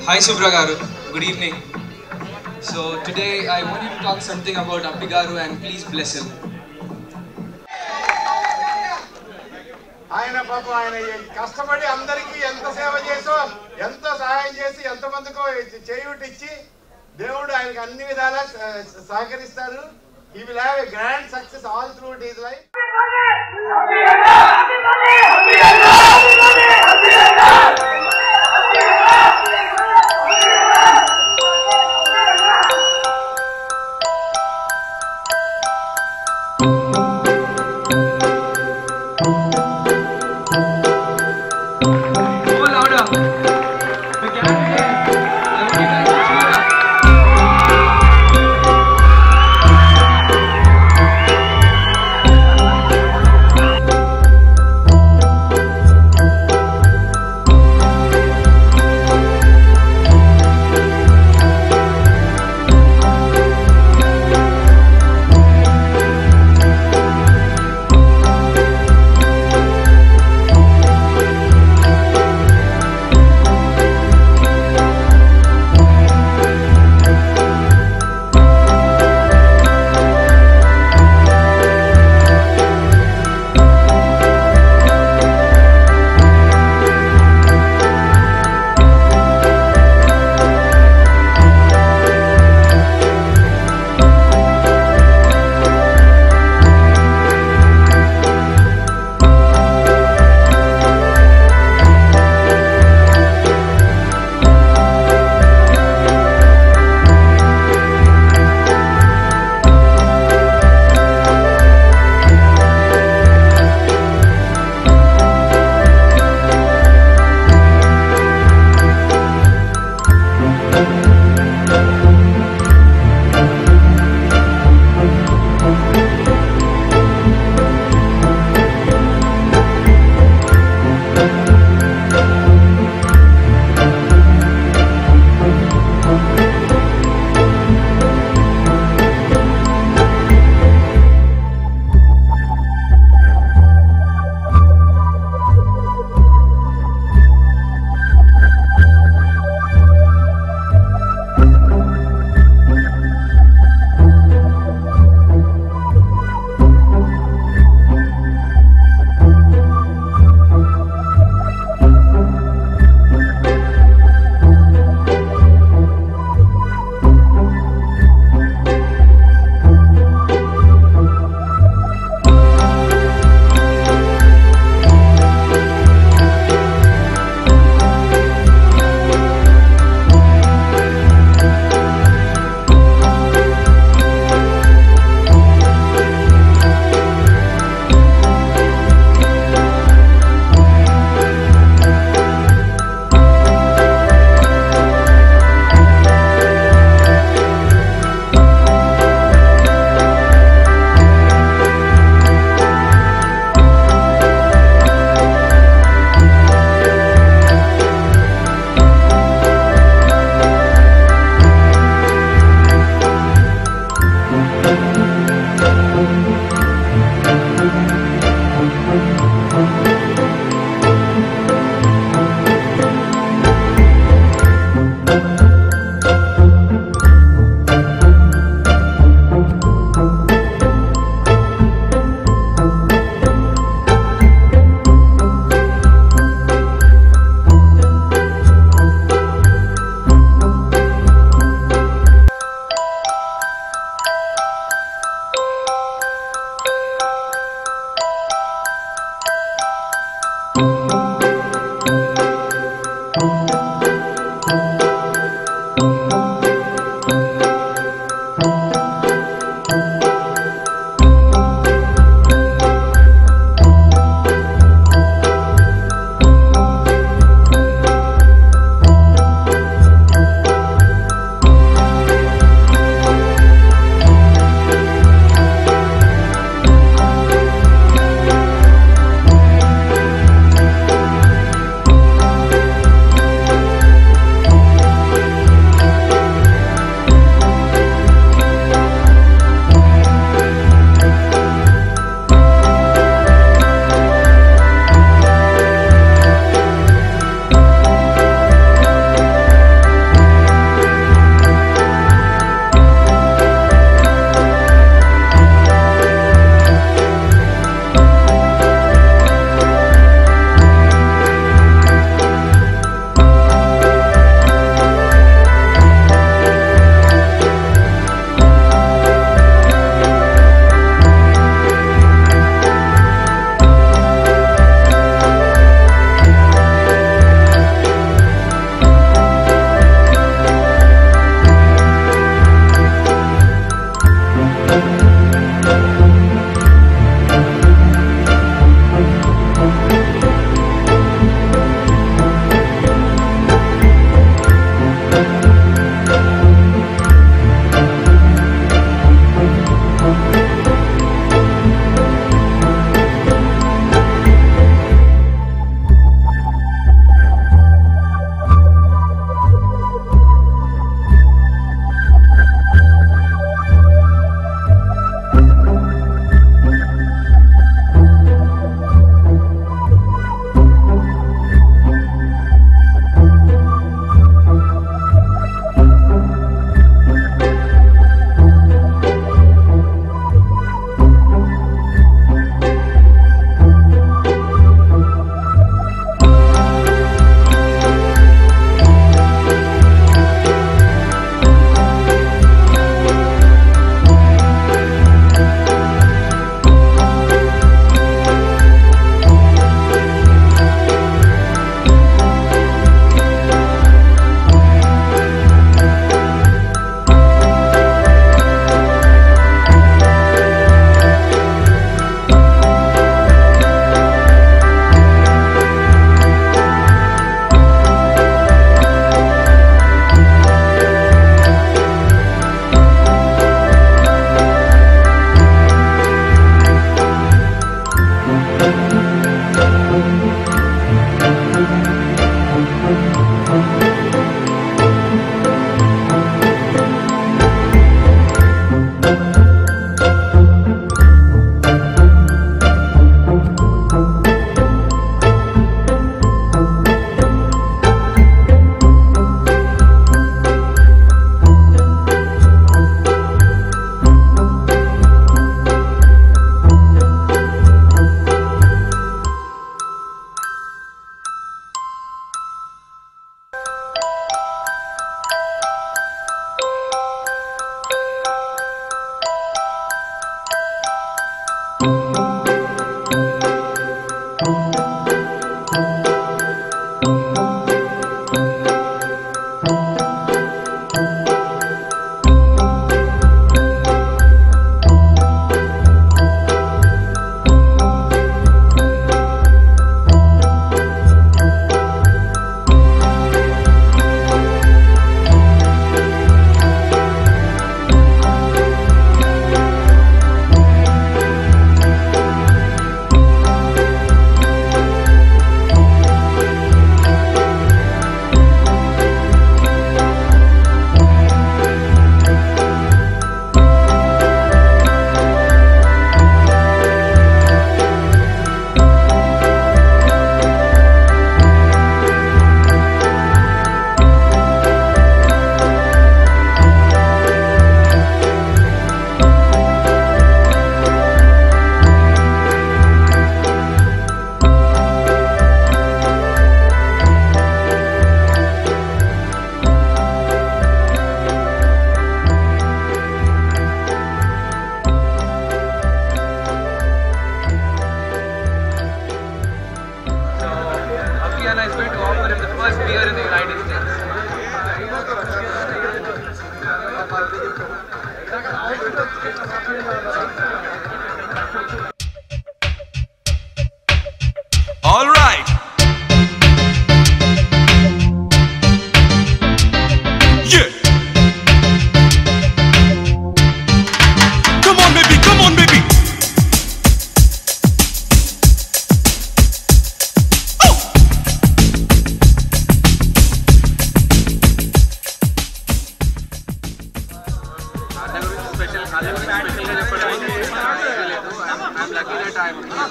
Hi Subra Garu, good evening. So today I want you to talk something about Appi Garu and please bless him. ఆయన పాపం ఆయన కష్టపడి అందరికీ ఎంత సేవ చేసో ఎంతో సహాయం చేసి ఎంతమందికో చేయూటిచ్చి దేవుడు ఆయనకు అన్ని విధాలా సహకరిస్తారు. He will have a grand success all throughout his life.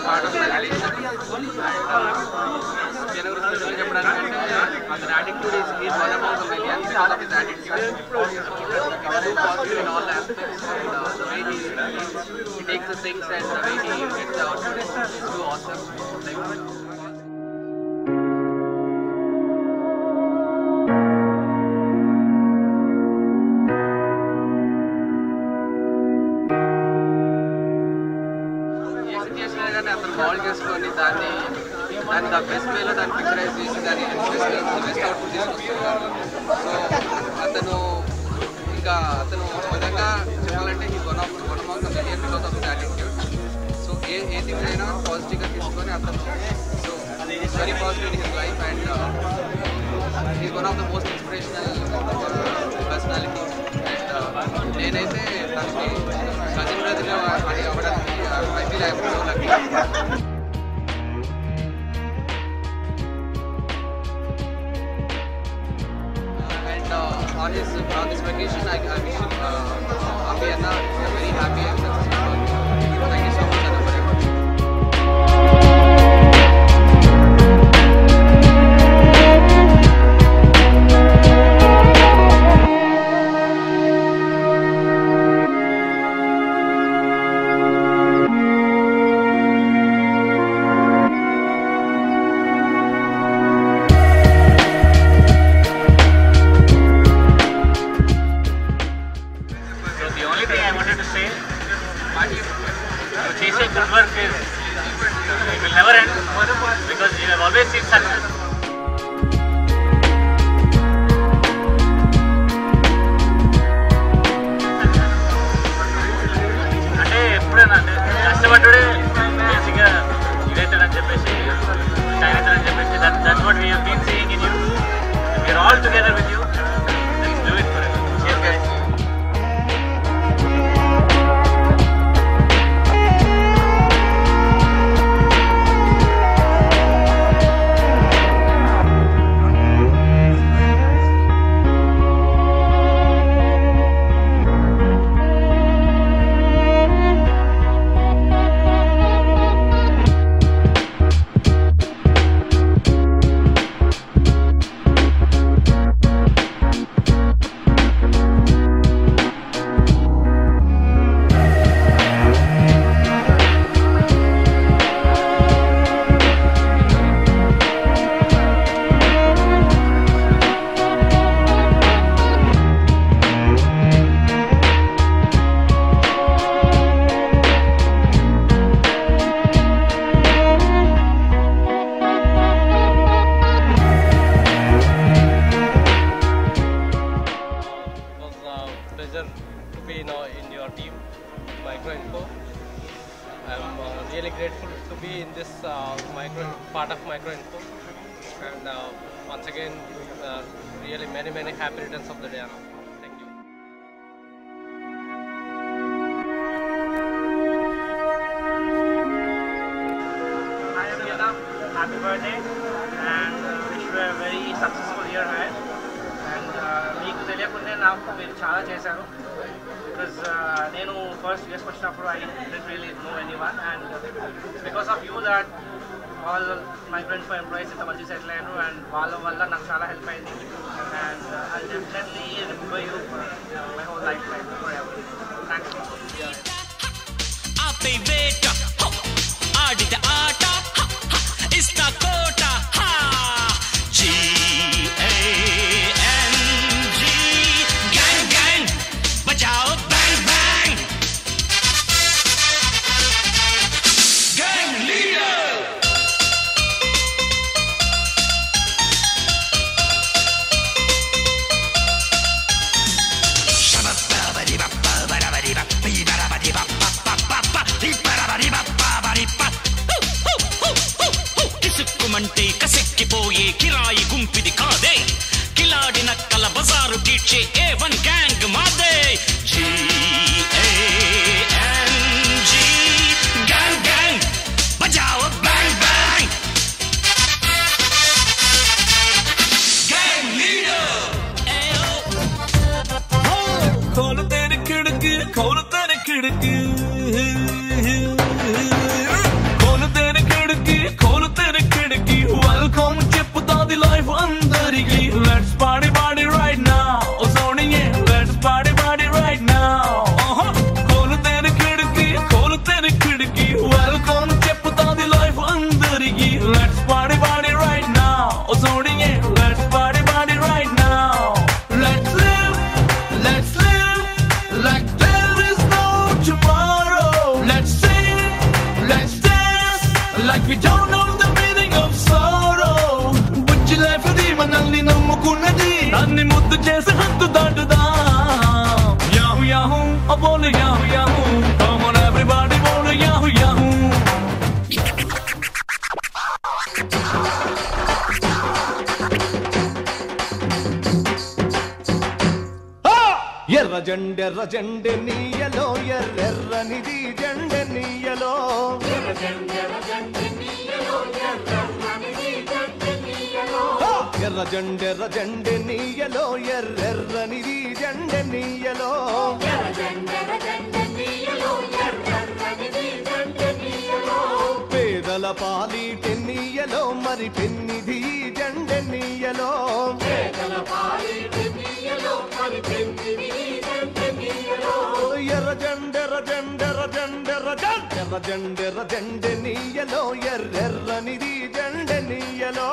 part of the relation. Jennifer special చెప్పడానికంటే అతని attitude is one among the millions. All of his attitude is so positive in all aspects, and the way he takes the things and the way he gets the output is so awesome. Mould చేసుకొని దాన్ని the best వేలో దాన్ని picturise చేసి దాన్ని best output తీసుకొస్తున్నారు. So అతను విధంగా చెప్పాలంటే ఈ one of the million because of his attitude. So A things అయినా పాజిటివ్గా తీసుకొని అతను so is very positive in his life and is one of the most inspirational personality. And నేనైతే తనకి కజిన్ బ్రదర్ అని అవ్వడానికి I feel I am so lucky. And on this vacation, I wish him Abhi Anna a very happy and successful birthday. Thank you so much, Anna, for everything. Chasing good work is, it will never end because you have always seen success. అంటే ఎప్పుడైనా కష్టపడ్డే బేసిక్గా ఇదైతాడని చెప్పేసి shine అవుతాడని చెప్పేసి that's what we have been seeing in you. We are all together with you. Let's do it forever. Cheers, guys. To be in your team, Microinfo. I'm really grateful to be in this part of Microinfo, and once again, really many happy returns of the day, Anna. Thank you. Hi Anna, happy birthday and wish you a very successful year ahead. And మీకు తెలియకుండా నాకు మీరు చాలా చేశారు because నేను first యూఎస్కి వచ్చినప్పుడు I didn't really know anyone and because of you that all migrant employees ఇంత మంచి సెటిల్ అయ్యారు అండ్ వాళ్ళ వల్ల నాకు చాలా హెల్ప్ అయింది and I definitely remember you for my whole lifetime forever. Thanks. ఆడిత ఆట ఇస్తా కోట అంటే కసెక్కిపోయే కిరాయి గుంపిది కాదే కిలాడి నక్కల బజారు కీడ్చే A1 గ్యాంగ్ మాదే GANG గ్యాంగ్ గ్యాంగ్ బజావో బ్యాంగ్ బ్యాంగ్ గ్యాంగ్ లీడర్ खोल तेरी खिड़की खोल तेरी खिड़की खोल तेरी ఎర్ర జెండె నీయలో ఎర్రెర్రనిది జెండె నీయలో ఎర్ర జెండె నీయలో ఎర్రెర్రనిది జెండె నీయలో పేదల పాలిటె నీయలో మరి పెన్నిది జెండె నీయలో ఎర్ర జెండె నీయలో ఎర్రెర్రనిది జెండె నీయలో